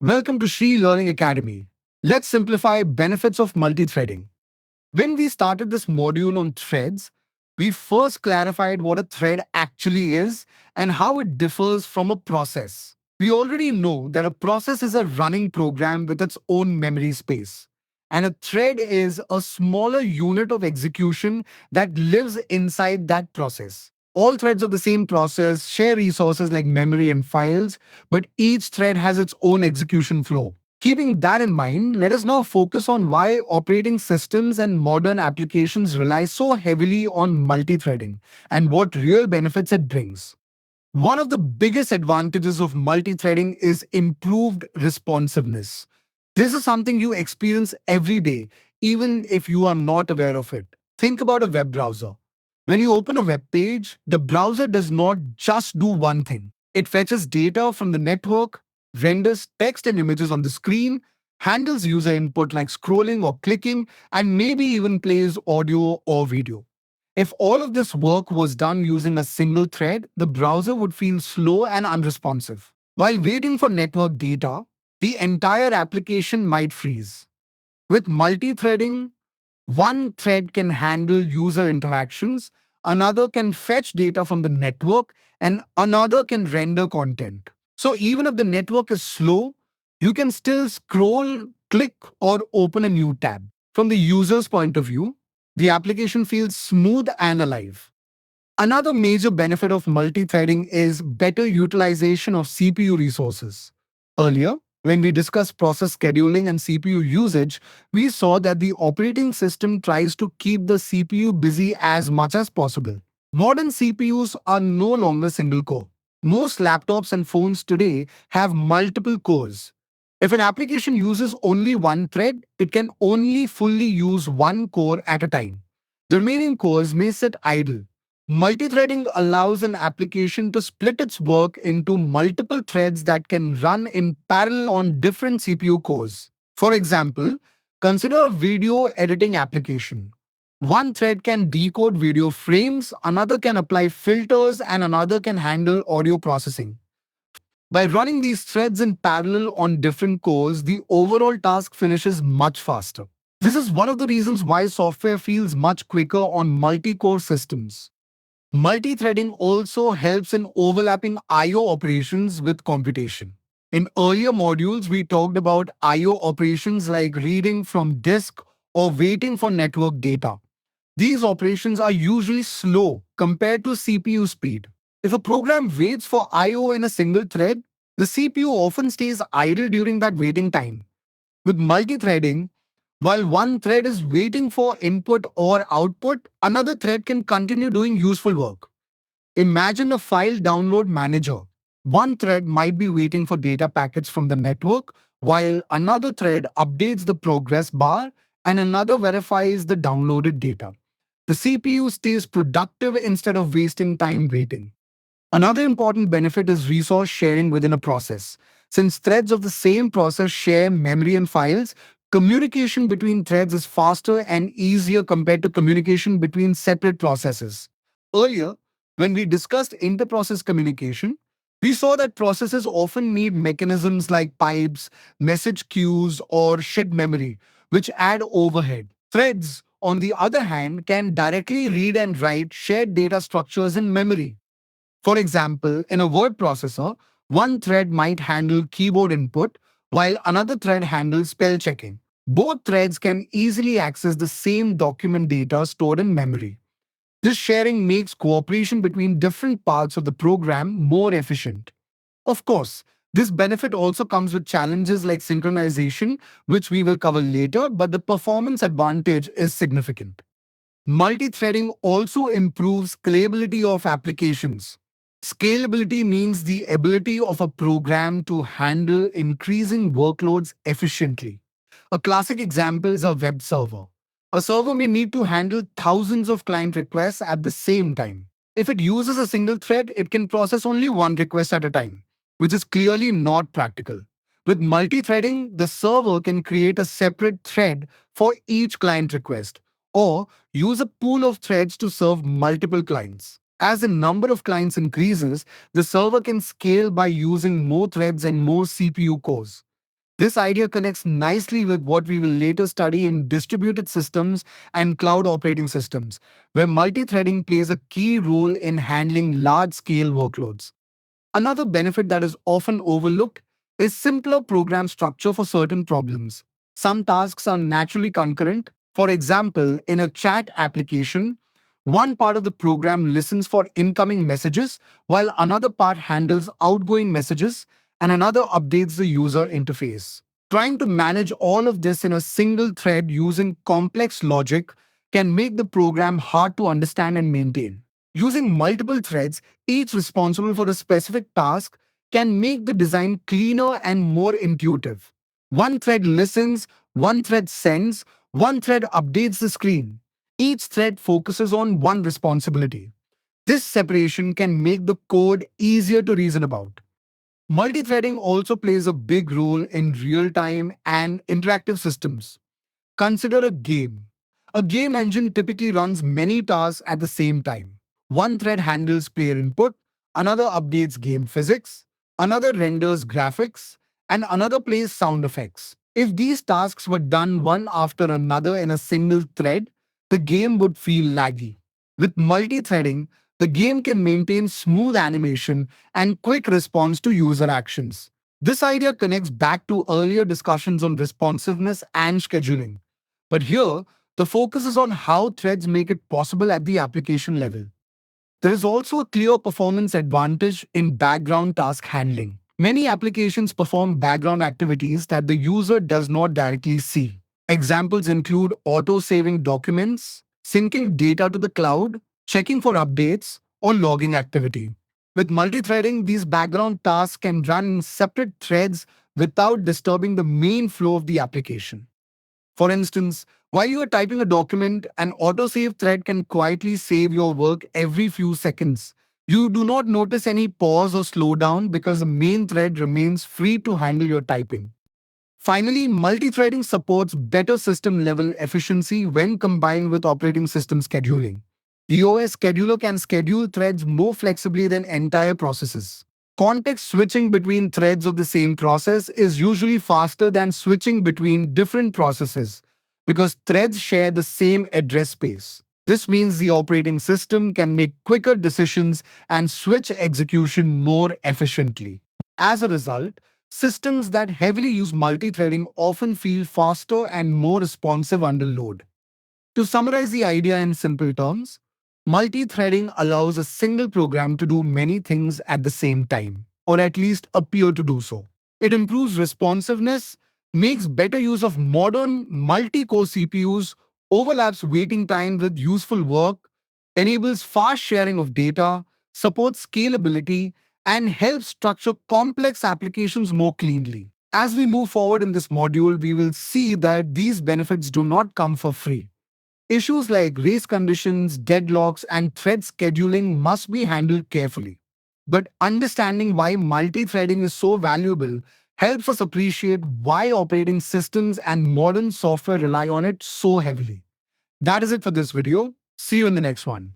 Welcome to Shri Learning Academy. Let's simplify benefits of multi-threading. When we started this module on threads, we first clarified what a thread actually is and how it differs from a process. We already know that a process is a running program with its own memory space. And a thread is a smaller unit of execution that lives inside that process. All threads of the same process share resources like memory and files, but each thread has its own execution flow. Keeping that in mind, let us now focus on why operating systems and modern applications rely so heavily on multi-threading and what real benefits it brings. One of the biggest advantages of multi-threading is improved responsiveness. This is something you experience every day, even if you are not aware of it. Think about a web browser. When you open a web page, the browser does not just do one thing. It fetches data from the network, renders text and images on the screen, handles user input like scrolling or clicking, and maybe even plays audio or video. If all of this work was done using a single thread, the browser would feel slow and unresponsive. While waiting for network data, the entire application might freeze. With multi-threading, one thread can handle user interactions, another can fetch data from the network, and another can render content. So even if the network is slow, you can still scroll, click, or open a new tab. From the user's point of view, the application feels smooth and alive. Another major benefit of multi-threading is better utilization of CPU resources. Earlier, when we discussed process scheduling and CPU usage, we saw that the operating system tries to keep the CPU busy as much as possible. Modern CPUs are no longer single core. Most laptops and phones today have multiple cores. If an application uses only one thread, it can only fully use one core at a time. The remaining cores may sit idle. Multithreading allows an application to split its work into multiple threads that can run in parallel on different CPU cores. For example, consider a video editing application. One thread can decode video frames, another can apply filters, and another can handle audio processing. By running these threads in parallel on different cores, the overall task finishes much faster. This is one of the reasons why software feels much quicker on multi-core systems. Multi-threading also helps in overlapping I/O operations with computation. In earlier modules, we talked about I/O operations like reading from disk or waiting for network data. These operations are usually slow compared to CPU speed. If a program waits for I/O in a single thread, the CPU often stays idle during that waiting time. With multi-threading, while one thread is waiting for input or output, another thread can continue doing useful work. Imagine a file download manager. One thread might be waiting for data packets from the network, while another thread updates the progress bar and another verifies the downloaded data. The CPU stays productive instead of wasting time waiting. Another important benefit is resource sharing within a process. Since threads of the same process share memory and files, communication between threads is faster and easier compared to communication between separate processes. Earlier, when we discussed inter-process communication, we saw that processes often need mechanisms like pipes, message queues, or shared memory, which add overhead. Threads, on the other hand, can directly read and write shared data structures in memory. For example, in a word processor, one thread might handle keyboard input while another thread handles spell checking. Both threads can easily access the same document data stored in memory. This sharing makes cooperation between different parts of the program more efficient. Of course, this benefit also comes with challenges like synchronization, which we will cover later, but the performance advantage is significant. Multi-threading also improves scalability of applications. Scalability means the ability of a program to handle increasing workloads efficiently. A classic example is a web server. A server may need to handle thousands of client requests at the same time. If it uses a single thread, it can process only one request at a time, which is clearly not practical. With multi-threading, the server can create a separate thread for each client request, or use a pool of threads to serve multiple clients. As the number of clients increases, the server can scale by using more threads and more CPU cores. This idea connects nicely with what we will later study in distributed systems and cloud operating systems, where multi-threading plays a key role in handling large-scale workloads. Another benefit that is often overlooked is simpler program structure for certain problems. Some tasks are naturally concurrent. For example, in a chat application, one part of the program listens for incoming messages, while another part handles outgoing messages and another updates the user interface. Trying to manage all of this in a single thread using complex logic can make the program hard to understand and maintain. Using multiple threads, each responsible for a specific task, can make the design cleaner and more intuitive. One thread listens, one thread sends, one thread updates the screen. Each thread focuses on one responsibility. This separation can make the code easier to reason about. Multithreading also plays a big role in real time and interactive systems. Consider a game. A game engine typically runs many tasks at the same time. One thread handles player input, another updates game physics, another renders graphics, and another plays sound effects. If these tasks were done one after another in a single thread, the game would feel laggy. With multi-threading, the game can maintain smooth animation and quick response to user actions. This idea connects back to earlier discussions on responsiveness and scheduling. But here, the focus is on how threads make it possible at the application level. There is also a clear performance advantage in background task handling. Many applications perform background activities that the user does not directly see. Examples include auto-saving documents, syncing data to the cloud, checking for updates, or logging activity. With multithreading, these background tasks can run in separate threads without disturbing the main flow of the application. For instance, while you are typing a document, an autosave thread can quietly save your work every few seconds. You do not notice any pause or slowdown because the main thread remains free to handle your typing. Finally, multithreading supports better system-level efficiency when combined with operating system scheduling. The OS scheduler can schedule threads more flexibly than entire processes. Context switching between threads of the same process is usually faster than switching between different processes because threads share the same address space. This means the operating system can make quicker decisions and switch execution more efficiently. As a result, systems that heavily use multi-threading often feel faster and more responsive under load. To summarize the idea in simple terms, multi-threading allows a single program to do many things at the same time, or at least appear to do so. It improves responsiveness, makes better use of modern multi-core CPUs, overlaps waiting time with useful work, enables fast sharing of data, supports scalability, and helps structure complex applications more cleanly. As we move forward in this module, we will see that these benefits do not come for free. Issues like race conditions, deadlocks, and thread scheduling must be handled carefully. But understanding why multi-threading is so valuable helps us appreciate why operating systems and modern software rely on it so heavily. That is it for this video. See you in the next one.